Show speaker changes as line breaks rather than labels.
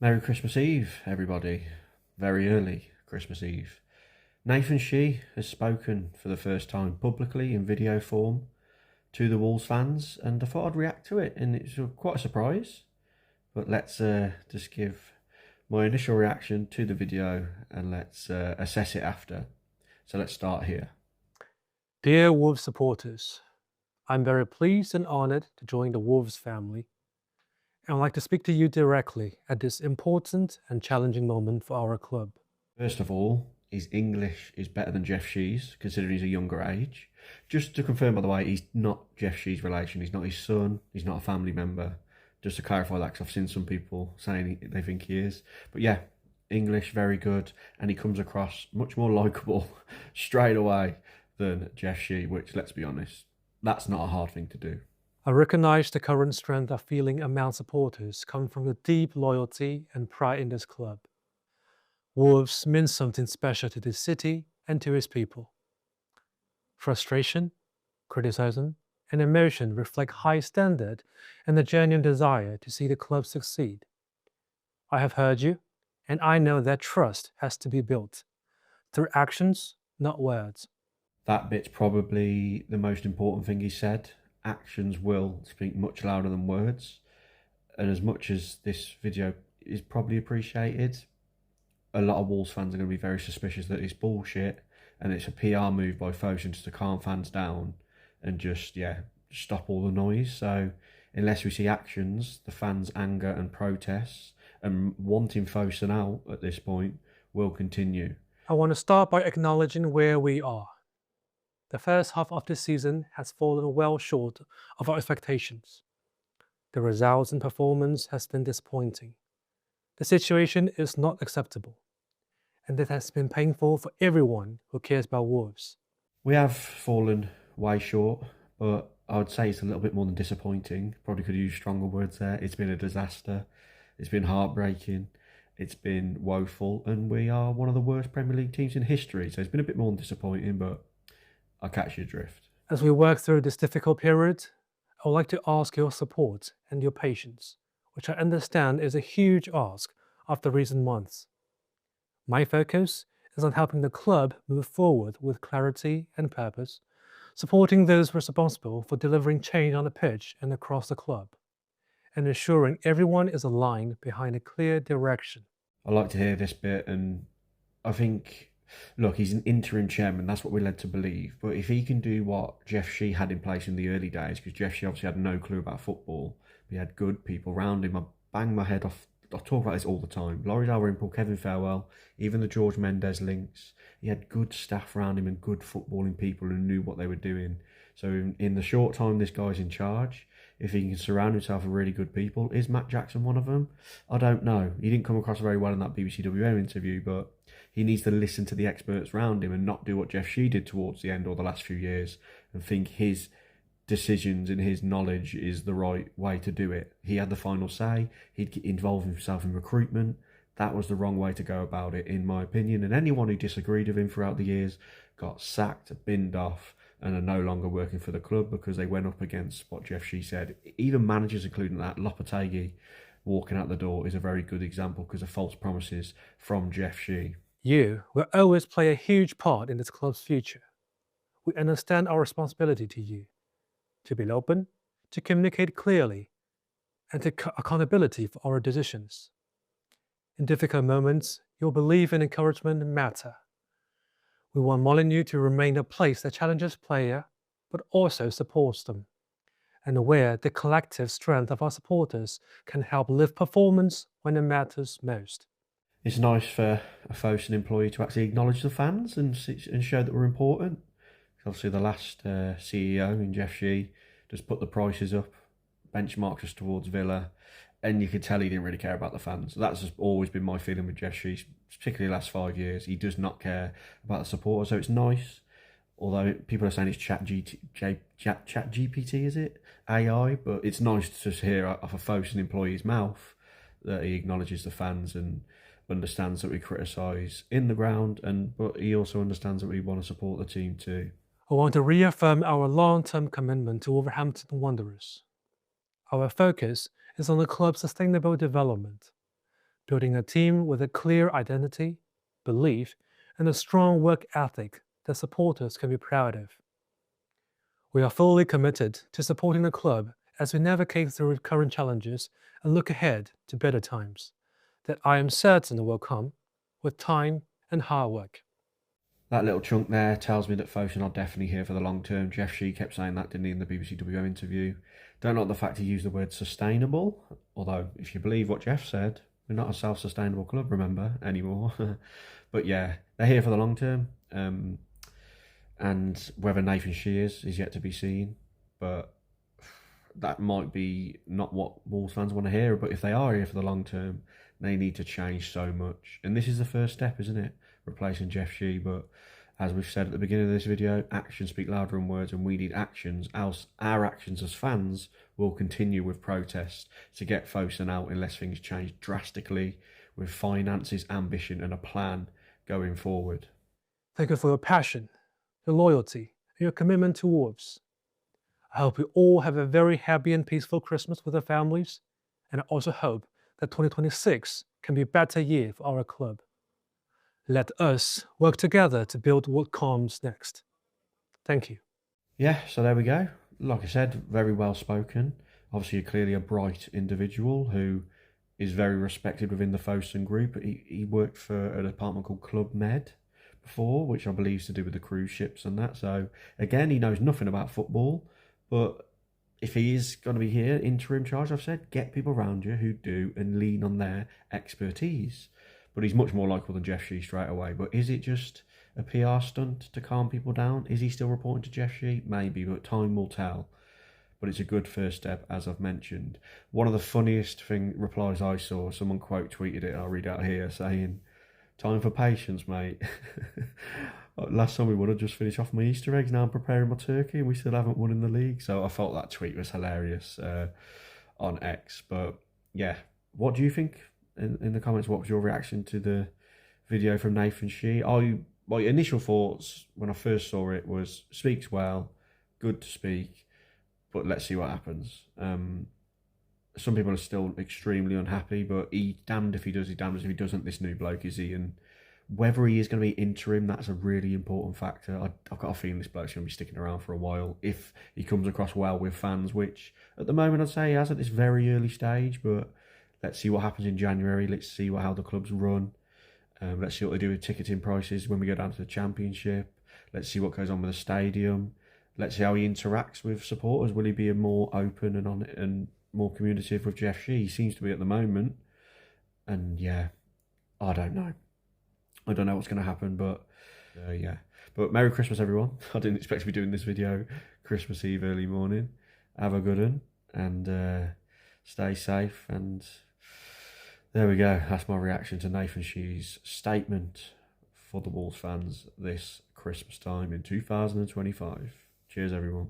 Merry Christmas Eve, everybody. Very early Christmas Eve. Nathan Shi has spoken for the first time publicly in video form to the Wolves fans, and I thought I'd react to it, and it's quite a surprise. But let's just give my initial reaction to the video and let's assess it after. So let's start here.
Dear Wolves supporters, I'm very pleased and honored to join the Wolves family, and I'd like to speak to you directly at this important and challenging moment for our club.
First of all, his English is better than Jeff Shee's, considering he's a younger age. Just to confirm, by the way, he's not Jeff Shee's relation. He's not his son. He's not a family member. Just to clarify that, because I've seen some people saying they think he is. But yeah, English, very good. And he comes across much more likeable straight away than Jeff Shee, which, let's be honest, that's not a hard thing to do.
I recognize the current strength of feeling among supporters come from the deep loyalty and pride in this club. Wolves means something special to this city and to its people. Frustration, criticism, and emotion reflect high standard and a genuine desire to see the club succeed. I have heard you, and I know that trust has to be built through actions, not words.
That bit's probably the most important thing he said. Actions will speak much louder than words. And as much as this video is probably appreciated, a lot of Wolves fans are going to be very suspicious that it's bullshit and it's a PR move by fosun just to calm fans down and just stop all the noise. So unless we see actions, the fans' anger and protests and wanting fosun out at this point will continue.
I want to start by acknowledging where we are. The first half of the season has fallen well short of our expectations. The results and performance has been disappointing. The situation is not acceptable, and it has been painful for everyone who cares about Wolves.
We have fallen way short, but I would say it's a little bit more than disappointing. Probably could use stronger words there. It's been a disaster. It's been heartbreaking. It's been woeful, and we are one of the worst Premier League teams in history. So it's been a bit more than disappointing, but I catch your drift.
As we work through this difficult period, I would like to ask your support and your patience, which I understand is a huge ask after recent months. My focus is on helping the club move forward with clarity and purpose, supporting those responsible for delivering change on the pitch and across the club, and ensuring everyone is aligned behind a clear direction.
I like to hear this bit, and I think, look, he's an interim chairman. That's what we're led to believe. But if he can do what Jeff Shee had in place in the early days, because Jeff Shee obviously had no clue about football, but he had good people around him. I bang my head off. I talk about this all the time. Laurie Dalrymple, Kevin Farewell, even the George Mendes links. He had good staff around him and good footballing people who knew what they were doing. So in the short time this guy's in charge, if he can surround himself with really good people, is Matt Jackson one of them? I don't know. He didn't come across very well in that BBC WM interview, but he needs to listen to the experts around him and not do what Jeff Shee did towards the end or the last few years and think his decisions and his knowledge is the right way to do it. He had the final say. He'd involve himself in recruitment. That was the wrong way to go about it, in my opinion. And anyone who disagreed with him throughout the years got sacked, binned off, and are no longer working for the club because they went up against what Jeff Shee said. Even managers, including that, Lopetegui, walking out the door is a very good example because of false promises from Jeff Shee.
You will always play a huge part in this club's future. We understand our responsibility to you, to be open, to communicate clearly, and to accountability for our decisions. In difficult moments, your belief and encouragement matter. We want Molineux to remain a place that challenges players, but also supports them, and where the collective strength of our supporters can help lift performance when it matters most.
It's nice for a fosun employee to actually acknowledge the fans and show that we're important. Obviously, the last CEO in Jeff Shee just put the prices up, benchmarked us towards Villa, and you could tell he didn't really care about the fans. That's just always been my feeling with Jeff Shee, particularly the last 5 years. He does not care about the supporters, so it's nice. Although people are saying it's chat GPT, is it? AI, but it's nice to hear off a fosun employee's mouth that he acknowledges the fans and understands that we criticise in the ground, but he also understands that we want to support the team too.
I want to reaffirm our long-term commitment to Wolverhampton Wanderers. Our focus is on the club's sustainable development. building a team with a clear identity, belief, and a strong work ethic that supporters can be proud of. We are fully committed to supporting the club as we navigate through current challenges and look ahead to better times that I am certain will come with time and hard work.
That little chunk there tells me that fosun are definitely here for the long term. Jeff Shi kept saying that, didn't he, in the BBC WO interview? Don't like the fact he used the word sustainable, although if you believe what Jeff said, we're not a self-sustainable club, remember, anymore. But yeah, they're here for the long term. And whether Nathan Shi is yet to be seen. But that might be not what Wolves fans want to hear. But if they are here for the long term, they need to change so much. And this is the first step, isn't it? Replacing Jeff Shi. But as we've said at the beginning of this video, actions speak louder than words, and we need actions, else our actions as fans will continue with protests to get fosun out unless things change drastically with finances, ambition and a plan going forward.
Thank you for your passion, your loyalty, and your commitment to Wolves. I hope you all have a very happy and peaceful Christmas with your families, and I also hope that 2026 can be a better year for our club. Let us work together to build what comes next. Thank you.
Yeah, so there we go. Like I said, very well spoken. Obviously, clearly a bright individual who is very respected within the fosun group. He worked for a department called Club Med before, which I believe is to do with the cruise ships and that. So again, he knows nothing about football, but if he is going to be here, interim charge, I've said, get people around you who do and lean on their expertise. But he's much more likable than Jeff Shi straight away. But is it just a PR stunt to calm people down? Is he still reporting to Jeff Shi? Maybe, but time will tell. But it's a good first step, as I've mentioned. One of the funniest replies I saw, someone quote tweeted it, I'll read out here, saying, "Time for patience, mate." Last time we won, I just finished off my Easter eggs. Now I'm preparing my turkey, and we still haven't won in the league. So I felt that tweet was hilarious on X. But yeah, what do you think? In the comments, what was your reaction to the video from Nathan Shi? My initial thoughts when I first saw it was, speaks well, good to speak, but let's see what happens. Some people are still extremely unhappy, but he damned if he does, he damned if he doesn't. This new bloke, is he? And whether he is going to be interim, that's a really important factor. I've got a feeling this bloke's going to be sticking around for a while if he comes across well with fans, which at the moment I'd say he has at this very early stage, but let's see what happens in January. Let's see how the clubs run. Let's see what they do with ticketing prices when we go down to the Championship. Let's see what goes on with the stadium. Let's see how he interacts with supporters. Will he be a more open and more communicative with Jeff Shi? He seems to be at the moment. And yeah, I don't know. I don't know what's going to happen, but yeah. But Merry Christmas, everyone. I didn't expect to be doing this video Christmas Eve early morning. Have a good one and stay safe. And there we go. That's my reaction to Nathan Shi's statement for the Wolves fans this Christmas time in 2025. Cheers, everyone.